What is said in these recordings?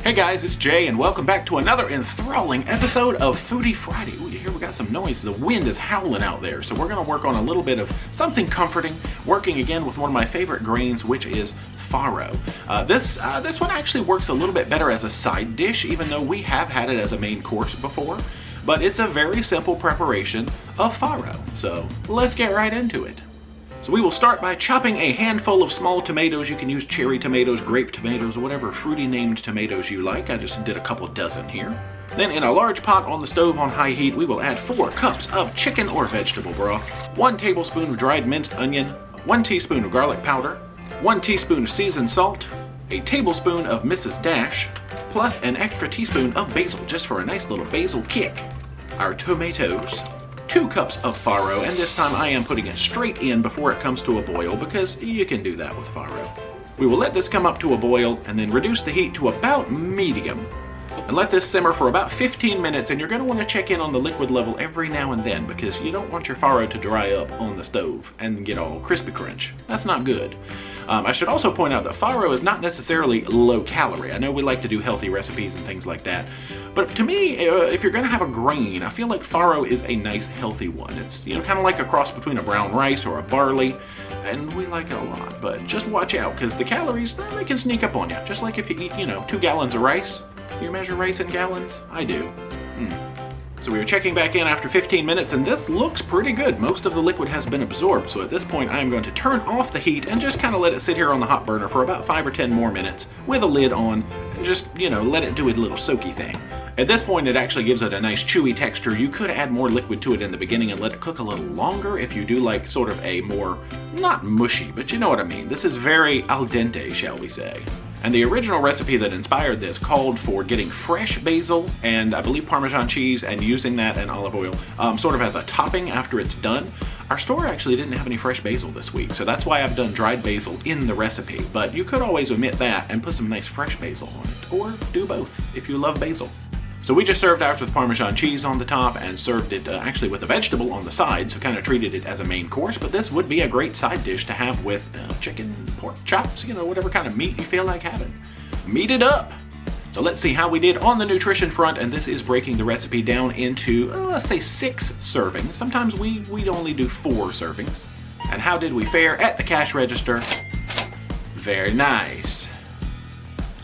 Hey guys, it's Jay and welcome back to another enthralling episode of Foodie Friday. Ooh, you hear we got some noise. The wind is howling out there, so we're going to work on a little bit of something comforting, working again with one of my favorite grains, which is Farro. This one actually works a little bit better as a side dish, even though we have had it as a main course before. But it's a very simple preparation of Farro, so let's get right into it. So we will start by chopping a handful of small tomatoes. You can use cherry tomatoes, grape tomatoes, whatever fruity named tomatoes you like. I just did a couple dozen here. Then in a large pot on the stove on high heat, we will add 4 cups of chicken or vegetable broth, 1 tablespoon of dried minced onion, 1 teaspoon of garlic powder, 1 teaspoon of seasoned salt, a tablespoon of Mrs. Dash, plus an extra teaspoon of basil, just for a nice little basil kick. Our tomatoes, 2 cups of Farro, and this time I am putting it straight in before it comes to a boil because you can do that with Farro. We will let this come up to a boil and then reduce the heat to about medium and let this simmer for about 15 minutes, and you're going to want to check in on the liquid level every now and then because you don't want your Farro to dry up on the stove and get all crispy crunch. That's not good. I should also point out that Farro is not necessarily low calorie. I know we like to do healthy recipes and things like that, but to me, if you're going to have a grain, I feel like Farro is a nice healthy one. It's, you know, kind of like a cross between a brown rice or a barley, and we like it a lot. But just watch out because the calories, they can sneak up on you. Just like if you eat, 2 gallons of rice. Do you measure rice in gallons? I do. So we are checking back in after 15 minutes, and this looks pretty good. Most of the liquid has been absorbed, so at this point I am going to turn off the heat and just kind of let it sit here on the hot burner for about 5 or 10 more minutes with a lid on, and just, let it do its little soaky thing. At this point it actually gives it a nice chewy texture. You could add more liquid to it in the beginning and let it cook a little longer if you do like sort of a more, not mushy, but you know what I mean. This is very al dente, shall we say. And the original recipe that inspired this called for getting fresh basil and I believe Parmesan cheese and using that and olive oil sort of as a topping after it's done. Our store actually didn't have any fresh basil this week, so that's why I've done dried basil in the recipe. But you could always omit that and put some nice fresh basil on it, or do both if you love basil. So we just served ours with Parmesan cheese on the top and served it actually with a vegetable on the side, so kind of treated it as a main course, but this would be a great side dish to have with chicken, pork chops, whatever kind of meat you feel like having. Meat it up! So let's see how we did on the nutrition front, and this is breaking the recipe down into, let's say 6 servings. Sometimes we'd only do 4 servings. And how did we fare at the cash register? Very nice.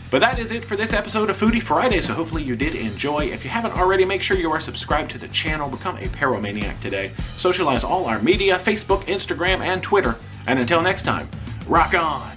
But that is it for this episode of Foodie Friday, so hopefully you did enjoy. If you haven't already, make sure you are subscribed to the channel. Become a Paromaniac today. Socialize all our media, Facebook, Instagram, and Twitter. And until next time, rock on!